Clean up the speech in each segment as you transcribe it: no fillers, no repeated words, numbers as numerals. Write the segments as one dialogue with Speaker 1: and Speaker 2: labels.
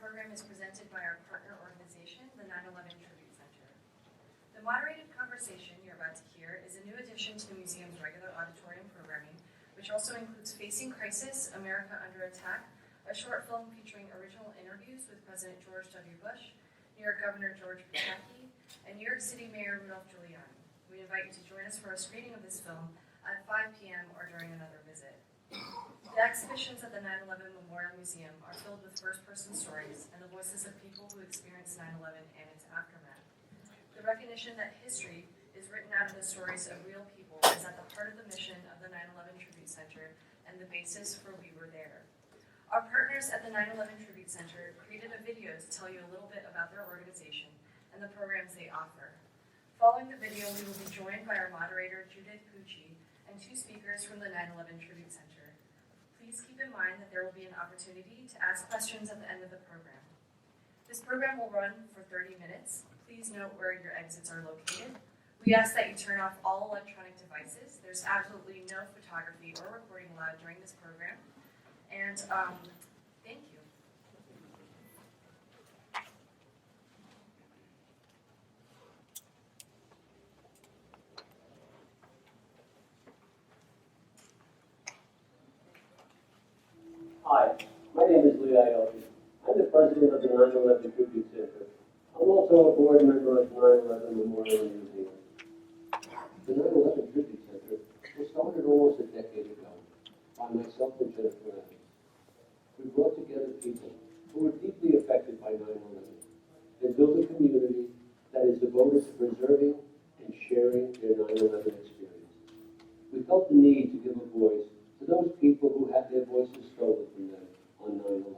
Speaker 1: program is presented by our partner organization, the 9/11 Tribute Center. The moderated conversation you're about to hear is a new addition to the museum's regular auditorium programming, which also includes Facing Crisis, America Under Attack, a short film featuring original interviews with President George W. Bush, New York Governor George Pataki, and New York City Mayor Rudolph Giuliani. We invite you to join us for a screening of this film at 5 p.m. or during another visit. The exhibitions at the 9/11 Memorial Museum are filled with first-person stories and the voices of people who experienced 9/11 and its aftermath. The recognition that history is written out of the stories of real people is at the heart of the mission of the 9/11 Tribute Center and the basis for We Were There. Our partners at the 9/11 Tribute Center created a video to tell you a little bit about their organization and the programs they offer. Following the video, we will be joined by our moderator, Judith Pucci, and two speakers from the 9/11 Tribute Center. Please keep in mind that there will be an opportunity to ask questions at the end of the program. This program will run for 30 minutes. Please note where your exits are located. We ask that you turn off all electronic devices. There's absolutely no photography or recording allowed during this program. And thank you.
Speaker 2: Hi, my name is Lee Ioki. I'm the president of the 9/11 Tribute Center. I'm also a board member of the 9/11 Memorial Museum. The 9/11 Tribute Center was started almost a decade ago by myself and Jennifer Evans. We brought together people who were deeply affected by 9/11 and built a community that is devoted to preserving and sharing their 9/11 experience. We felt the need to give a voice to those people who had their voices stolen from them on 9/11.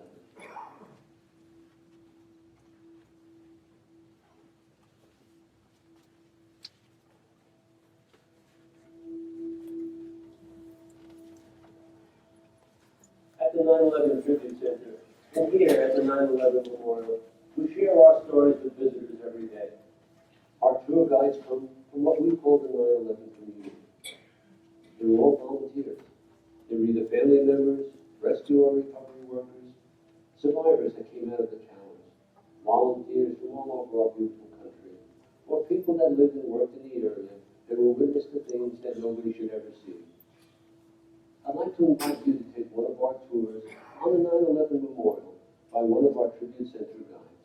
Speaker 2: At the 9/11 Tribute Center, and here at the 9/11 Memorial, we share our stories with visitors every day. Our tour guides come from what we call the 9/11 community. They're all volunteers. They're either family members, rescue or recovery workers, survivors that came out of the towers, volunteers from all over our beautiful country, or people that lived and worked in the area and will witness the things that nobody should ever see. I'd like to invite you to take one of our tours on the 9/11 Memorial by one of our Tribute Center guides.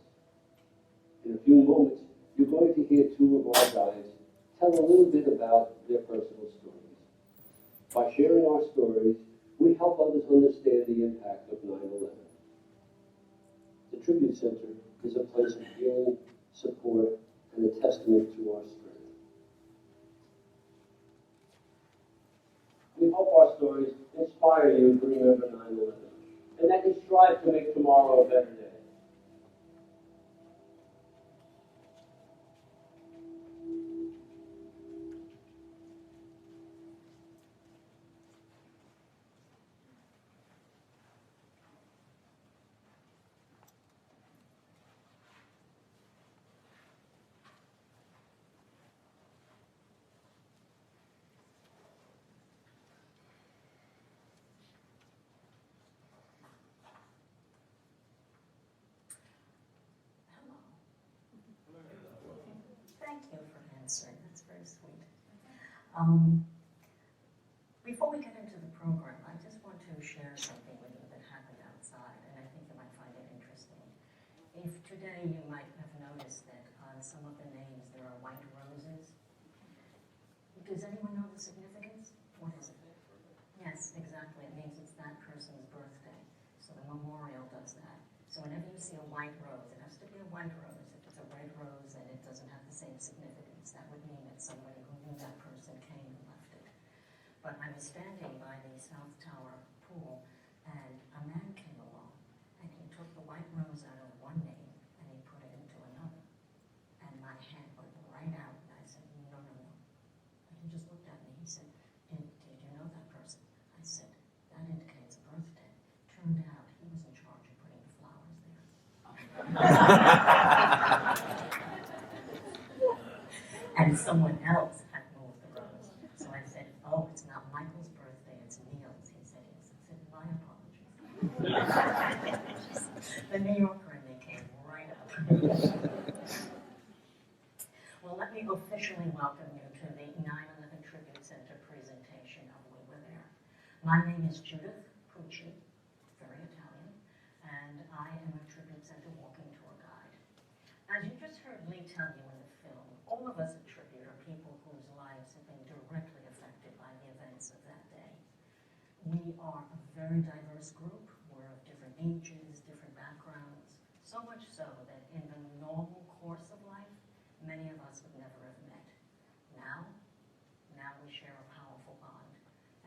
Speaker 2: In a few moments, you're going to hear two of our guides tell a little bit about their personal stories. By sharing our stories, we help others understand the impact of 9/11. The Tribute Center is a place of healing, support, and a testament to our strength. We hope our stories inspire you to remember 9/11, and that you strive to make tomorrow a better day.
Speaker 3: Thank you for answering. That's very sweet. Before we get into the program, I just want to share something with you that happened outside, and I think you might find it interesting. If today you might have noticed that on some of the names there are white roses. Does anyone know the significance? What is it? Yes, exactly. It means it's that person's birthday. So the memorial does that. So whenever you see a white rose, it has to be a white rose. If it's a red rose and it doesn't have the same significance, that would mean it's somebody who knew that person came and left it. But I was standing by the South Tower pool, and a man came along, and he took the white rose out of one name, and he put it into another. And my hand went right out, and I said, no, no, no. And he just looked at me. He said, did you know that person? I said, that indicates a birthday. Turned out he was in charge of putting the flowers there. And someone else had moved the rose. So I said, oh, it's not Michael's birthday, it's Neil's. He said, yes. I said, my apologies. The New Yorker in me Well, let me officially welcome you to the 9/11 Tribute Center presentation of We Were There. My name is Judith Pucci, very Italian, and I am a Tribute Center walking tour guide. As you just heard Lee tell you in the film, all of us at Tribute are people whose lives have been directly affected by the events of that day. We are a very diverse group. We're of different ages, different backgrounds, so much so that in the normal course of life, many of us would never have met. Now we share a powerful bond.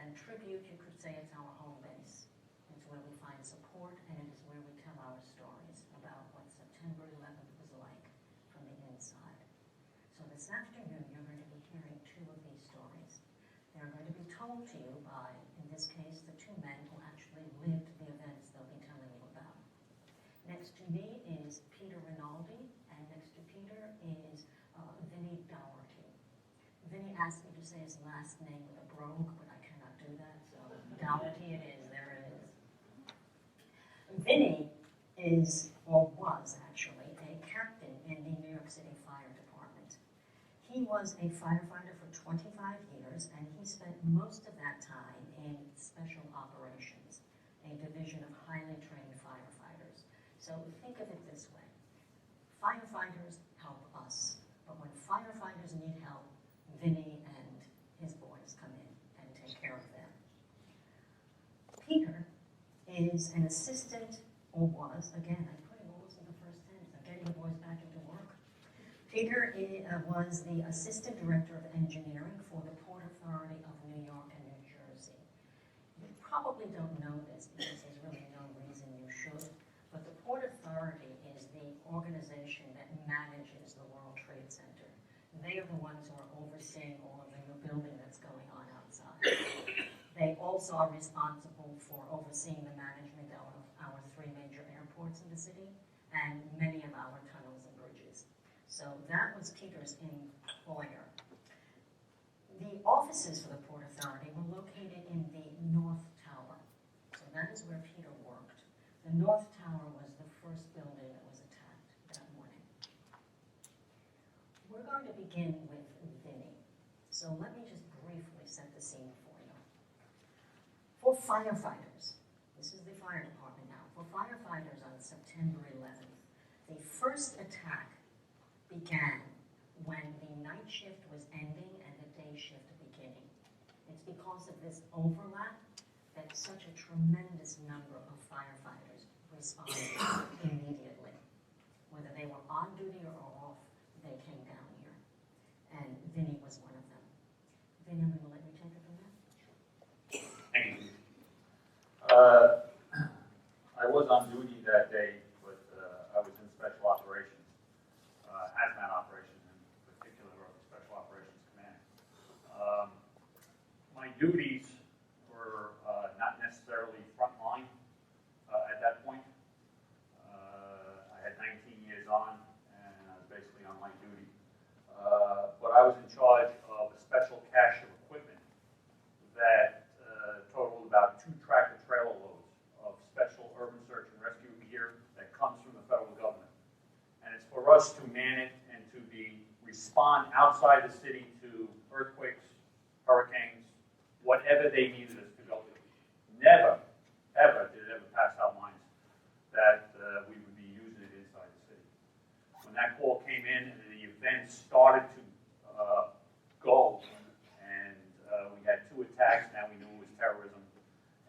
Speaker 3: And Tribute, you could say it's our home base. It's where we find support, and it is where we tell our stories about what September 11th was like from the inside. So this afternoon, you're going to be hearing two of these stories. They're going to be told to you by, in this case, the two men who actually lived the events they'll be telling you about. Next to me is Peter Rinaldi, and next to Peter is Vinnie Doherty. Vinnie asked me to say his last name with a brogue, but I cannot do that, so Doherty it is, there it is. Vinnie is, or was actually, a captain in the New York City Fire Department. He was a firefighter for 25 years, and he spent most of that time in special operations, a division of highly trained firefighters. So think of it this way. Firefighters help us, but when firefighters need help, Vinny and his boys come in and take care of them. Peter is an assistant, or was, again, I'm putting almost in the first tense, I'm getting the boys back into work. Peter was the assistant director of engineering for the Port Authority of New York and New Jersey. You probably don't know this because there's really no reason you should, but the Port Authority is the organization that manages the World Trade Center. They are the ones who are overseeing all of the new building that's going on outside. They also are responsible for overseeing the management of our three major airports in the city and many of our tunnels and bridges. So that was Peter's employer. The offices for the Port Authority were located in the North Tower. So that is where Peter worked. The North Tower was the first building that was attacked that morning. We're going to begin with Vinny. So let me just briefly set the scene for you. For firefighters, this is the fire department now, for firefighters on September 11th, the first attack began when the night shift was ending and the day shift beginning. It's because of this overlap that such a tremendous number of firefighters responded immediately. Whether they were on duty or off, they came down here. And Vinny was one of them. Vinny, I'm going to let you take it from there.
Speaker 4: Thank you. I was on duty that day, but I was in special operations, hazmat operations in particular, or special operations command. My duties were not necessarily frontline at that point. I had 19 years on, and I was basically on light duty. But I was in charge of a special cache of equipment that totaled about 2 tractor-trailer loads of special urban search and rescue gear that comes from the federal government. And it's for us to man it and to respond outside the city to earthquakes, hurricanes, whatever they needed us to go to. Never, ever did it ever pass our minds that we would be using it inside the city. When that call came in and the event started to go, and we had 2 attacks, now we knew it was terrorism,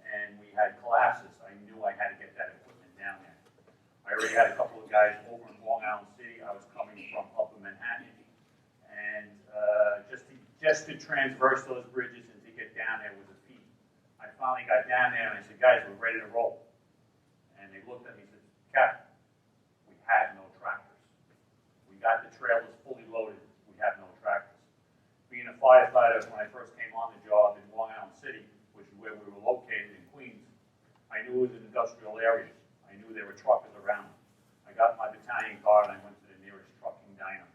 Speaker 4: and we had collapses, I knew I had to get that equipment down there. I already had a couple of guys over in Long Island City. I was coming from Upper Manhattan, and just to transverse those bridges and to get down there was a feat. I finally got down there and I said, guys, we're ready to roll. And they looked at me and said, Captain, we had no tractors. We got the trailers fully loaded. We have no tractors. Being a firefighter, when I first came on the job in Long Island City, which is where we were located in Queens, I knew it was an industrial area. I knew there were truckers around. I got my battalion car and I went to the nearest trucking diner.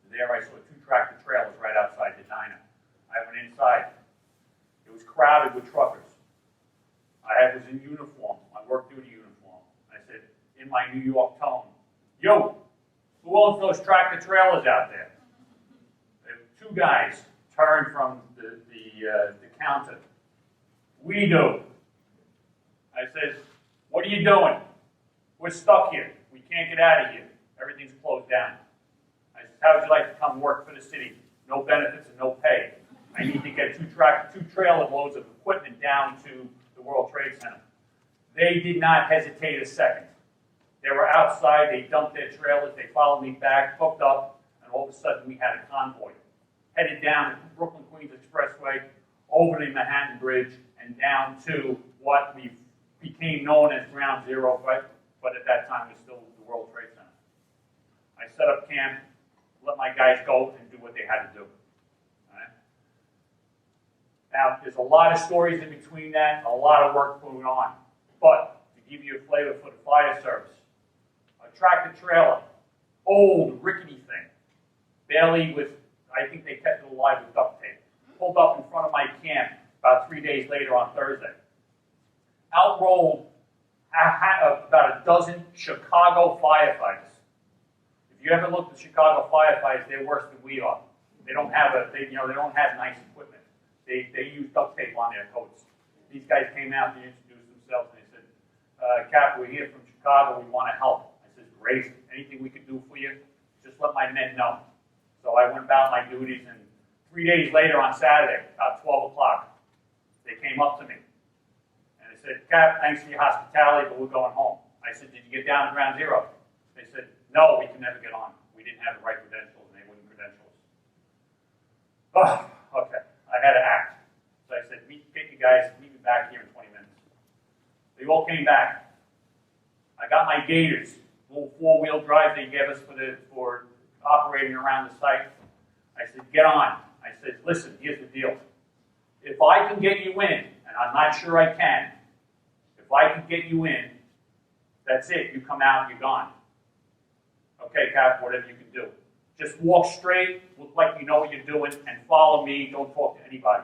Speaker 4: There I saw 2 tractor trailers right outside the diner. I went inside. It was crowded with truckers. I was in uniform, my work duty uniform. I said, in my New York tone, Yo, who owns those tractor trailers out there? Two guys turned from the counter. We do. I said, what are you doing? We're stuck here. We can't get out of here. Everything's closed down. I said, how would you like to come work for the city? No benefits and no pay. I need to get two trailer loads of equipment down to the World Trade Center. They did not hesitate a second. They were outside, they dumped their trailers, they followed me back, hooked up, and all of a sudden we had a convoy. Headed down the Brooklyn-Queens Expressway, over the Manhattan Bridge, and down to what we became known as Ground Zero, right? But at that time it was still the World Trade Center. I set up camp, let my guys go and do what they had to do. All right? Now, there's a lot of stories in between that, a lot of work going on. But to give you a flavor for the fire service, a tractor trailer, old, rickety thing, barely with, I think they kept it alive with duct tape, pulled up in front of my camp about 3 days later on Thursday. Out rolled about a dozen Chicago firefighters. If you ever look at Chicago firefighters, they're worse than we are. They don't have they don't have nice equipment. They use duct tape on their coats. These guys came out to introduce themselves and they said, Cap, we're here from Chicago, we want to help. I said, great, anything we can do for you, just let my men know. So I went about my duties, and 3 days later on Saturday, about 12 o'clock, they came up to me. And they said, Cap, thanks for your hospitality, but we're going home. I said, did you get down to Ground Zero? They said, no, we can never get on. We didn't have the right credentials, and they wouldn't credential us. Oh, okay, I had to act. So I said, get you guys, meet me back here in 20 minutes. They all came back. I got my gators, little four-wheel drive they gave us for operating around the site. I said, get on. I said, listen, here's the deal. If I can get you in, and I'm not sure I can, if I can get you in, that's it. You come out, you're gone. Okay, Cap, whatever you can do. Just walk straight, look like you know what you're doing, and follow me. Don't talk to anybody.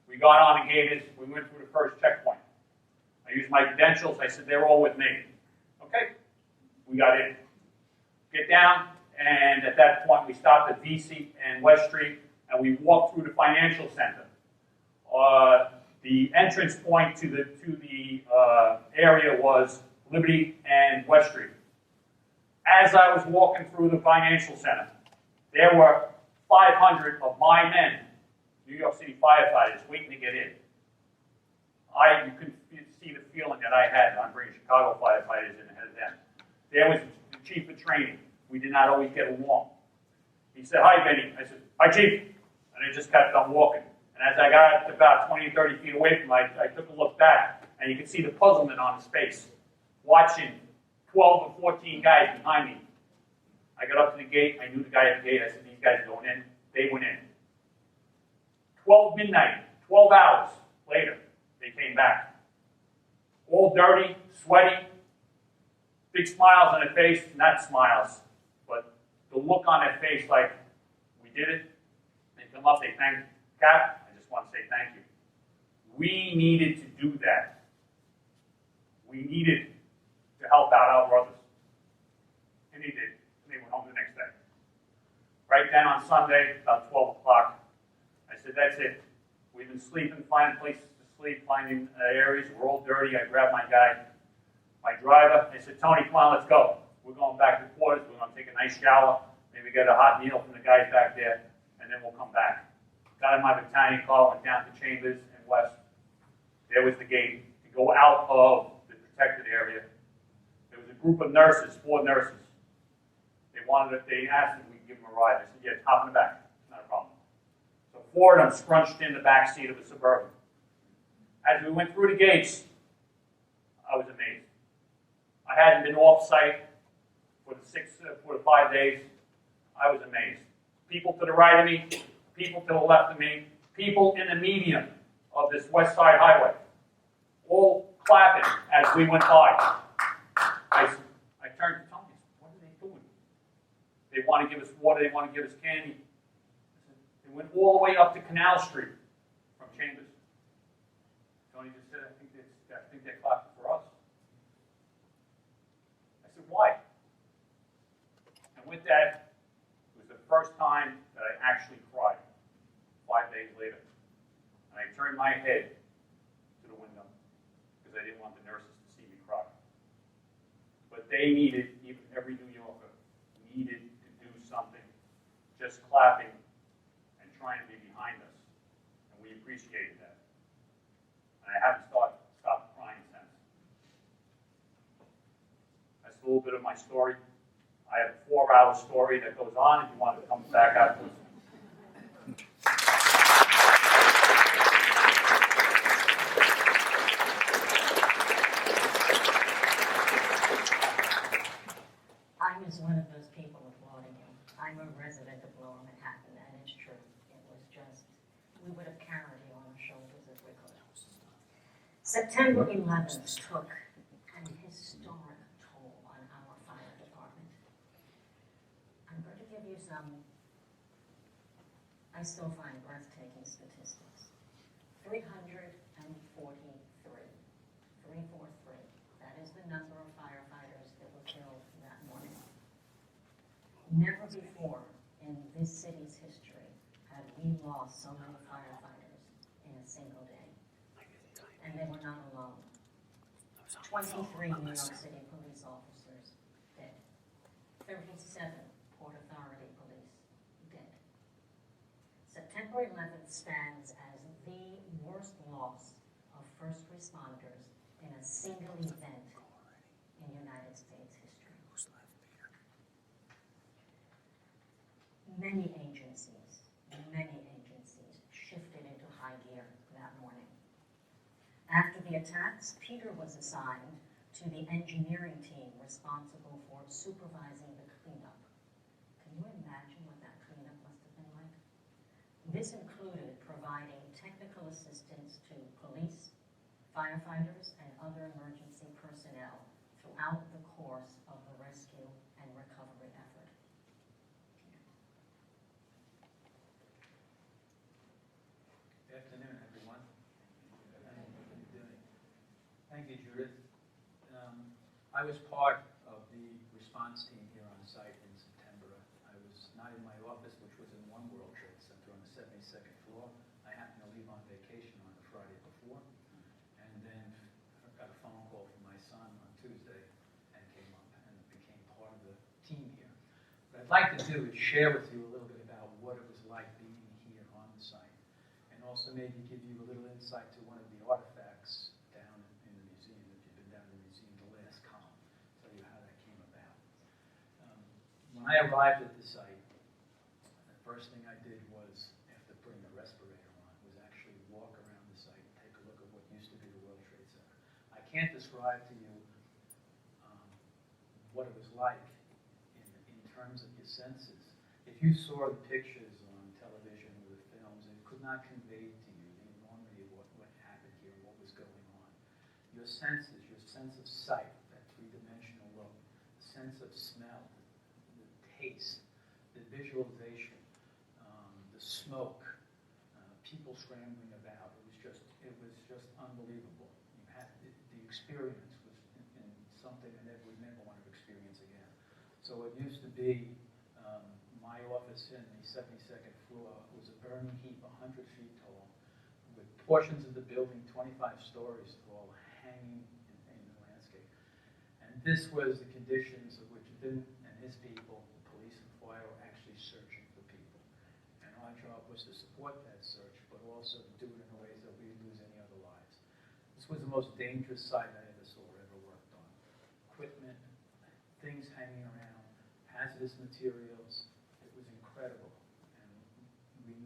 Speaker 4: We got on the gators. We went through the first checkpoint. I used my credentials. I said, they're all with me. Okay, we got in. Get down, and at that point, we stopped at VC and West Street, and we walked through the financial center. The entrance point to the area was Liberty and West Street. As I was walking through the financial center, there were 500 of my men, New York City firefighters, waiting to get in. You could see the feeling that I had on bringing Chicago firefighters in ahead of them. There was the chief of training. We did not always get along. He said, hi, Vinny. I said, hi, Chief. And I just kept on walking. And as I got about 20, 30 feet away from him, I took a look back, and you could see the puzzlement on his face, watching 12 or 14 guys behind me. I got up to the gate. I knew the guy at the gate. I said, these guys are going in. They went in. 12 midnight, 12 hours later, they came back. All dirty, sweaty, big smiles on their face. Not smiles, but the look on their face like, we did it. They come up, they thank Cap. I just want to say thank you. We needed to do that. We needed to help out our brothers. And they did. And they went home the next day. Right then on Sunday, about 12 o'clock, I said, that's it. We've been sleeping, finding places to sleep, finding areas. We're all dirty. I grabbed my guy, my driver. I said, Tony, come on, let's go. We're going back to quarters. We're going to take a nice shower, maybe get a hot meal from the guys back there, and then we'll come back. Got in my battalion car, went down to Chambers and West. There was the gate to go out of the protected area. There was a group of nurses, 4 nurses. They asked if we could give them a ride. I said, yeah, hop in the back. Not a problem. So 4 of them scrunched in the back seat of a Suburban. As we went through the gates, I was amazed. I hadn't been off site for the 5 days. I was amazed. People to the right of me, people to the left of me, people in the median of this West Side Highway, all clapping as we went by. I turned to Tony. What are they doing? They want to give us water. They want to give us candy. They went all the way up to Canal Street from Chambers. Tony just said, I think they're clapping for us. I said, why? with that, it was the first time that I actually cried 5 days later. And I turned my head to the window because I didn't want the nurses to see me cry. But they needed, even every New Yorker needed to do something. Just clapping and trying to be behind us. And we appreciated that. And I haven't stopped crying since. That's a little bit of my story. I have a 4-hour story that goes on if you want to come back afterwards.
Speaker 3: I was one of those people applauding you. I'm a resident of Lower Manhattan, and it's true. It was just, we would have carried you on our shoulders if we could. September 11th took an historic toll on our fire department. I'm going to give you some, I still find breathtaking statistics. 343. That is the number of firefighters that were killed that morning. Never before in this city's history had we lost so many firefighters in a single day. And they were not alone. 23 New York City police officers dead. 37 Port Authority police dead. September 11th stands as the worst loss of first responders in a single event in United States history. Many agencies shifted into high gear that morning. After the attacks, Peter was assigned to the engineering team responsible for supervising the cleanup. Can you imagine what that cleanup must have been like? This included providing technical assistance to police, firefighters, and other emergency personnel throughout the course of the rescue and recovery effort.
Speaker 5: Good afternoon, everyone. Thank you, Judith. I was part of the response team here on site in September. I was not in my office, which was in One World Trade Center on the 72nd floor. I happened to leave on vacation on the Friday before, and then I got a phone call from my son on Tuesday and came up and became part of the team here. What I'd like to do is share with you a little bit about what it was like being here on the site, and also maybe give you a little insight to one of the artifacts down in the museum. If you've been down in the museum, the last column, tell you how that came about. When I arrived at the site, the first thing I did was, after putting the respirator on, was actually walk around the site and take a look at what used to be the World Trade Center. I can't describe to you what it was like in terms of your senses. If you saw the pictures on television or the films, it could not convey to you the enormity of what happened here and what was going on. Your senses, your sense of sight, that three-dimensional look, the sense of smell, the taste, the visualization, the smoke, people scrambling about. It was just unbelievable. You had the experience was in something I would never want to experience again. So it used to be my office in the 72nd floor was a burning heap 100 feet tall, with portions of the building 25 stories tall hanging in the landscape. And this was the conditions of which Vin and his people, the police and fire, were actually searching for people. And our job was to support that search, but also do it in ways that we lose any other lives. This was the most dangerous site I ever saw or ever worked on. Equipment, things hanging around, hazardous materials. It was incredible. And the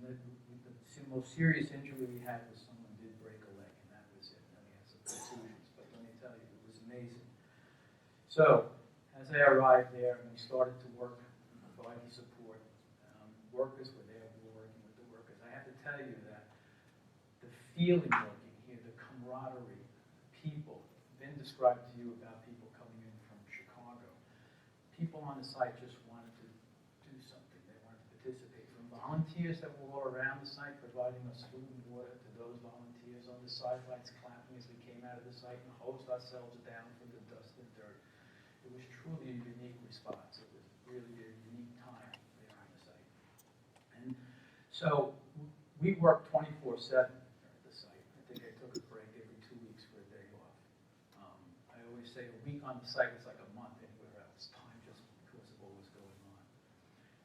Speaker 5: most serious injury we had was someone did break a leg, and that was it. And we had some contusions. But let me tell you, it was amazing. So, as I arrived there and we started to work and provide support, workers were there. We were working with the workers. I have to tell you that the feeling working here, the camaraderie, people, Vin described to you about people coming in from Chicago. People on the site just wanted to do something. They wanted to participate. From volunteers that were all around the site providing us food and water, to those volunteers on the sidelines clapping as we came out of the site and hosed ourselves down from the dust and dirt. It was truly a unique response. It was really a unique So we worked 24/7 at the site. I think I took a break every 2 weeks for a day off. I always say a week on the site is like a month anywhere else. Time just because of what was going on.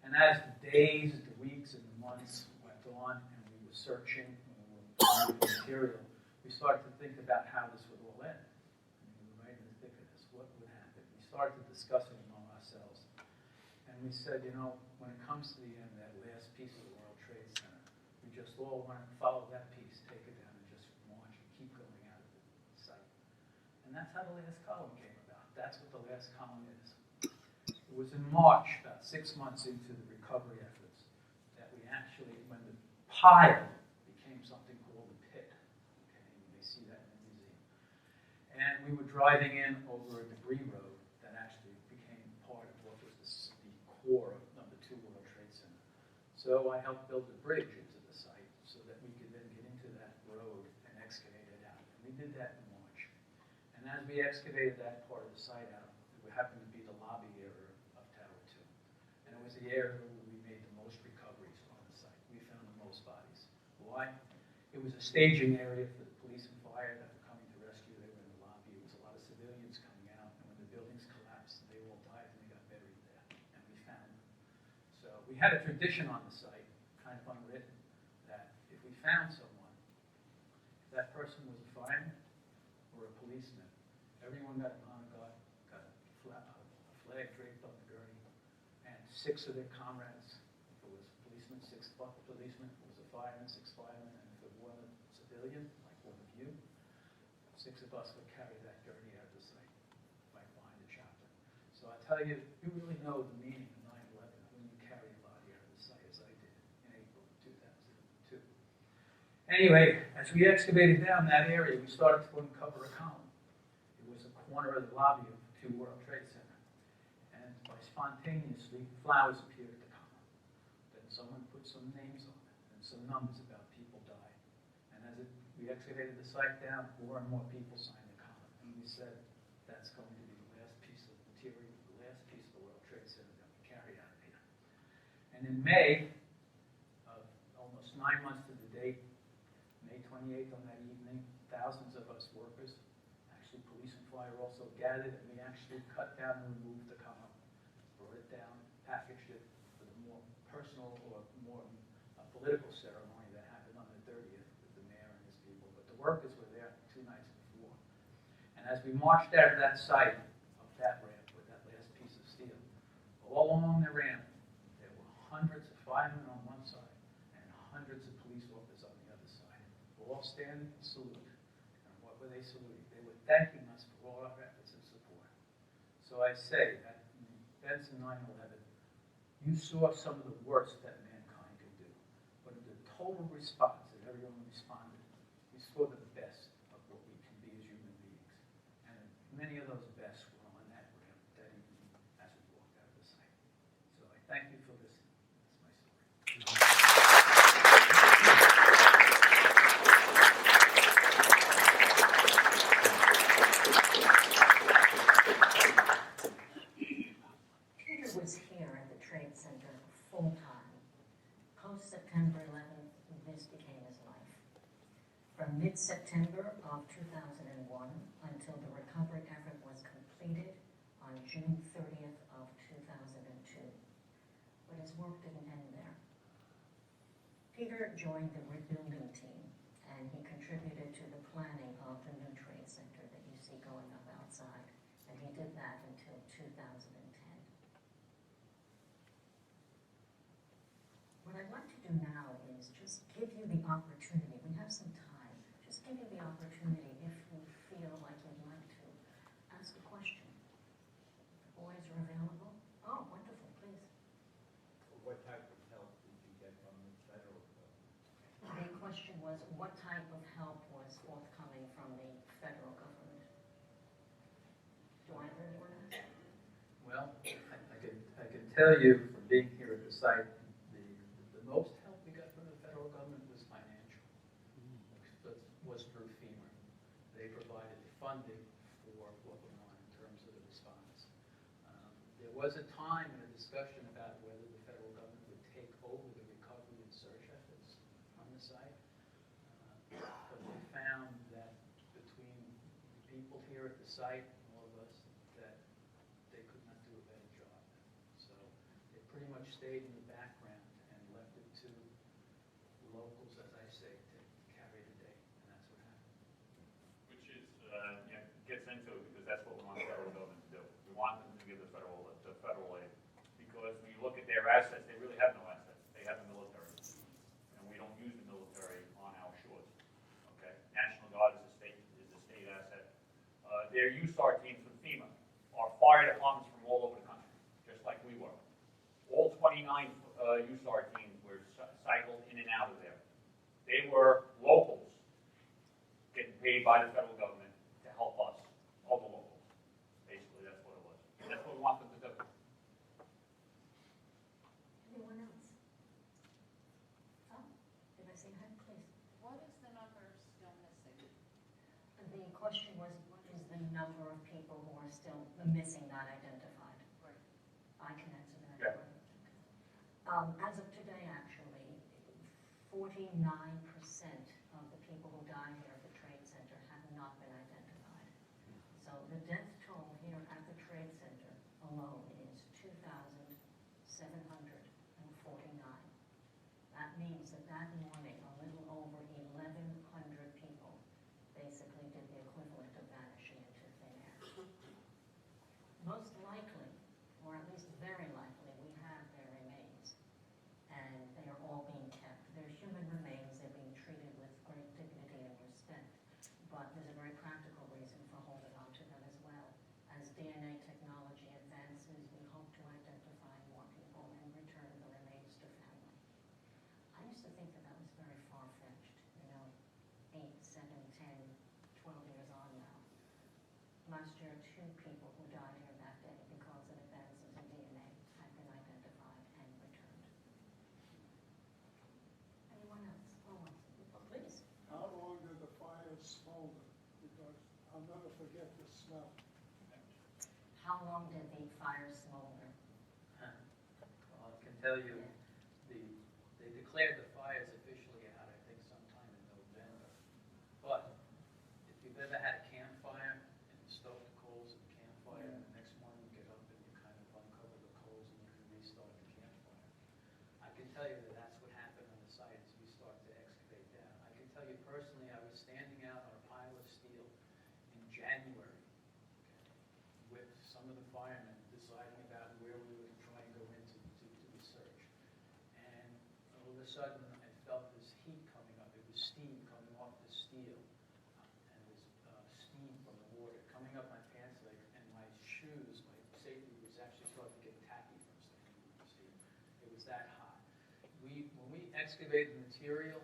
Speaker 5: And as the days, the weeks, and the months went on, and we were searching and we were finding material, we started to think about how this would all end. And we were right in the thick of this. What would happen? We started discussing among ourselves. And we said, you know, when it comes to the end, that last piece of the World Trade Center, we just all want to follow that piece, take it down, and just march and keep going out of the site. And that's how the last column came about. That's what the last column is. It was in March, about 6 months into the recovery efforts, that we actually, when the pile became something called the pit, okay, you may see that in the museum. And we were driving in over a debris road that actually became part of what was the core of number 2 World Trade Center. So I helped build a bridge into the site so that we could then get into that road and excavate it out. And we did that in March. And as we excavated that part of the site out, it happened to be the lobby area of Tower 2. And it was the area where we made the most recoveries on the site. We found the most bodies. Why? It was a staging area for the police and fire that were coming to rescue. They were in the lobby. It was a lot of civilians coming out. And when the buildings collapsed, they all died and they got buried there. And we found them. So we had a tradition on the site, kind of unwritten, that if we found someone, if that person was a fireman or a policeman, everyone got a honor guard, got a flag draped on the gurney, and 6 of their comrades, if it was a policeman, 6 policemen, if it was a fireman, 6 firemen, and if it was a civilian, like one of you, 6 of us would carry that gurney out of the site, right behind the chopper. So I tell you, you really know the meaning of 9/11 when you carry a body out of the site, as I did in April of 2002. Anyway, as we excavated down that area, we started to uncover a column. It was a corner of the lobby of 2 World Trade Center. And by spontaneously, flowers appeared at the column. Then someone put some names on it and some numbers about people died. And as we excavated the site down, more and more people signed the column. And we said, that's going to be the last piece of material, the last piece of the World Trade Center that we carry out of here. And in May, almost 9 months to the date, May 28th on that evening, thousands of us workers, actually police and fire also gathered, and we actually cut down and removed the column, brought it down, packaged it for the more personal or more political ceremony that happened on the 30th with the mayor and his people. But the workers were there 2 nights before. And as we marched out of that site, up that ramp with that last piece of steel, all along the ramp, there were hundreds of firemen on one side and hundreds of police officers on the other side, all standing and saluting. And what were they saluting? They were thanking us for all our efforts and support. So I say that in the events of 9/11, you saw some of the worst that mankind could do. But in the total response that everyone responded, we saw the best of what we can be as human beings. And many of those best were on that ramp that evening as we walked out of the site. So I thank you for listening. That's my story.
Speaker 3: Peter was here at the Trade Center full-time. Post-September 11th, this became his life. From mid-September of 2001 until the recovery effort was completed on June 30th of 2002. But his work didn't end there. Peter joined the rebuilding team, and he contributed to the planning of the new Trade Center that you see going up outside. And he did that until 2010. What I'd like to do now is just give you the opportunity, we have some time, just give you the opportunity if you feel like you'd like to ask a question. The boys are available. Oh, wonderful, please.
Speaker 6: What type of help did you get from the federal government?
Speaker 3: The question was, what type of help was forthcoming from the federal government? Do I really want to ask?
Speaker 5: Well, I can tell you from being here at the site, the most help we got from the federal government was financial. Was through FEMA. They provided the funding for what went on in terms of the response. There was a time in a discussion about whether the federal government would take over the recovery and search effort. the site. But we found that between the people here at the site and all of us, that they could not do a better job. So they pretty much stayed in the background and left it to the locals, as I say, to carry the day, and that's what happened.
Speaker 4: Which is, gets into it because that's what we want the federal government to do. We want them to give the federal aid. Because when you look at their assets, they really have no assets. They have the military. And we don't use the military on our shores. Okay? National Guard is a state asset. Their USAR teams from FEMA are fire departments from all over the country, just like we were. All 29 USAR teams were cycled in and out of there. They were locals getting paid by the federal government to help us, all the locals. Basically, that's what it was. And that's what we want them to do.
Speaker 3: Anyone else? Oh, did I say hi, please?
Speaker 7: What is the number still missing?
Speaker 3: The question was, what is the number of people who are still missing, not identified?
Speaker 7: Right.
Speaker 3: I can answer that.
Speaker 4: Yeah.
Speaker 3: As of today, actually, 49% of the people who died here at the Trade Center have not been identified. So the death toll here at the Trade Center alone is 2,749. That means that that morning, a little over 1,100 people basically did the equivalent of vanishing into thin air. Most likely, or at least very likely, we have their remains, and they are all being kept. They're human remains. They're being treated with great dignity and respect, but there's a very practical reason for holding on to them as well. As DNA technology advances, we hope to identify more people and return the remains to family. I used to think that that was very far-fetched, 8, 7, 10, 12 years on now. Last year, 2 people who died here that day because of advances in DNA have been identified and returned. Anyone else? Oh, please.
Speaker 8: How long did the fire smolder? Because I'll never forget the smell.
Speaker 3: How long did the fire smolder?
Speaker 5: Well, I can tell you, they declared the fires officially out, I think, sometime in November. But if you've ever had a campfire and you stoke the coals of the campfire, and the next morning you get up and you kind of uncover the coals and you can restart the campfire. I can tell you that that's what happened on the site as we start to excavate down. I can tell you personally, I was standing out on a pile of steel in January, with some of the firemen deciding about where we would try and go into the search. And all of a sudden, I felt this heat coming up. It was steam coming off the steel. And it was steam from the water coming up my pants leg, and my shoes, my safety was actually starting to get tacky from standing in the steam. It was that hot. When we excavated the material,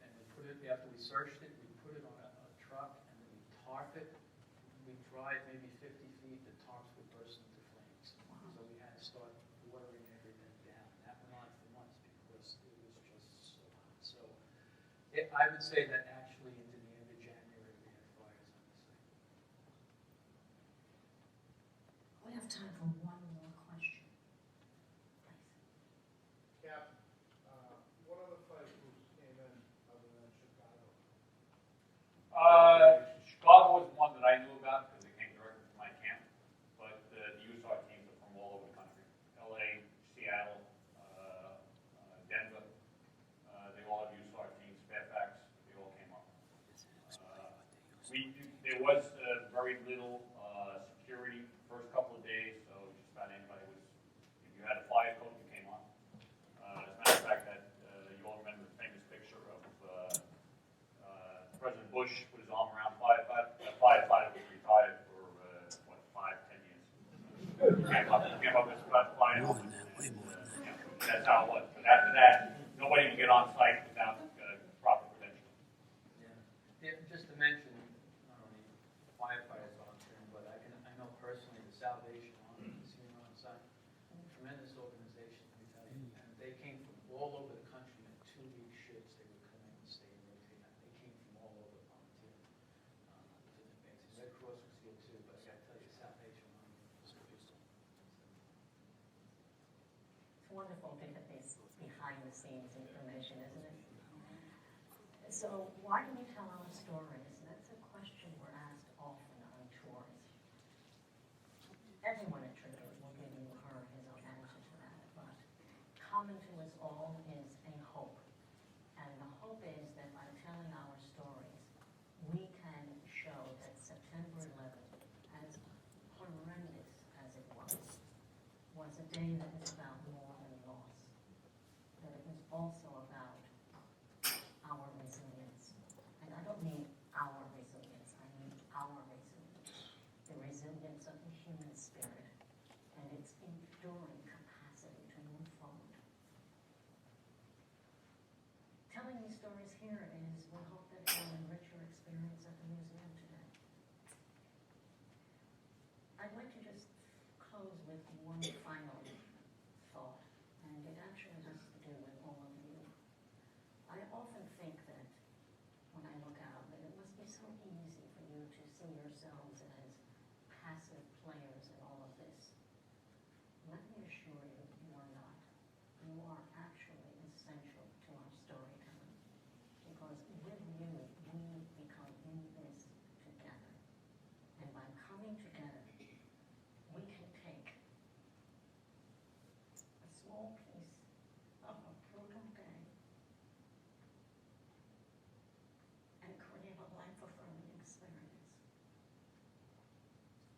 Speaker 5: and we put it, after we searched it, we put it on a truck, and then we tarp it. We drive maybe 50 feet, the tarps would burst into flames. So we had to start watering everything down. That went on for months because it was just so hot. So I would say that actually into the end of January we had fires on the site.
Speaker 3: We have time for one more question. Please.
Speaker 8: Captain, what other fire groups came in other than Chicago?
Speaker 4: Chicago was one that I knew about because it came directly from my camp. But the USAR teams are from all over the country. LA, Seattle, Denver. They all have USAR teams. Fairfax, they all came up. There was very little security first couple of days, so just about anybody was, if you had a fire code, you came on. As a matter of fact, you all remember the famous picture of President Bush put his arm around firefighter was retired for 5, 10 years. Came up as fire.
Speaker 2: More than that, way more than that.
Speaker 4: That's how it was. But after that, nobody can get on site without proper credentials.
Speaker 5: Yeah, just to mention, not only firefighters volunteering, but I know personally the Salvation Army is here on site. Tremendous organization, let me tell you. And they came from all over the country in 2-week shifts. They would come in and stay and rotate. They came from all over volunteering. It was amazing. Red Cross was here too, but I got to tell you, Salvation Army was just.
Speaker 3: It's wonderful to get this behind-the-scenes information, isn't it? So why do we tell our stories? That's a question we're asked often on tours. Everyone at Tribute will give you her or his own answer to that, but common to us all is a hope. And the hope is that by telling our stories, we can show that September 11th, as horrendous as it was a day that was about more than loss. That it was also about our resilience. And I don't mean our resilience, I mean our resilience. The resilience of the human spirit and its enduring capacity to move forward. Telling these stories here is, we hope that it will enrich your experience at the museum today. I'd like to just close with one final thought, and it actually has to do with all of you. I often think that when I look out, that it must be so easy for you to see yourselves as passive players in all of this. Let me assure you, you are not. You are actually essential to our storytelling, because with you, we become in this together. And by coming together, we can take a small piece of a brutal day and create a life-affirming experience.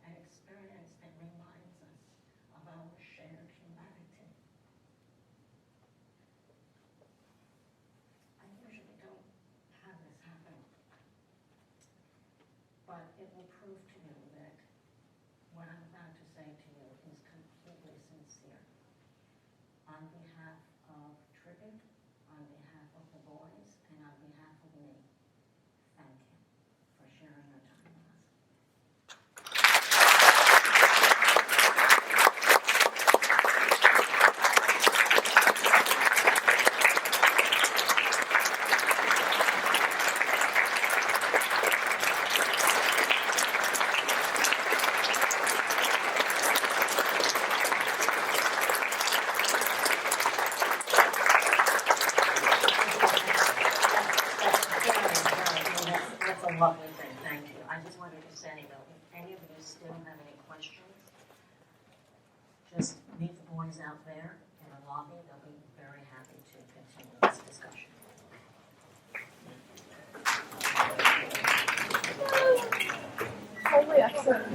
Speaker 3: An experience that reminds us of our shared humanity. I usually don't have this happen, but it will prove to you that what I'm about to say to you is completely sincere. On behalf of Tribute, on behalf of the boys, and on behalf of me, thank you for sharing your time with us. That's a lovely thing, thank you. I just wanted to say, though, if any of you still have any questions, just meet the boys out there in the lobby. They'll be very happy to continue this discussion.
Speaker 9: Totally excellent.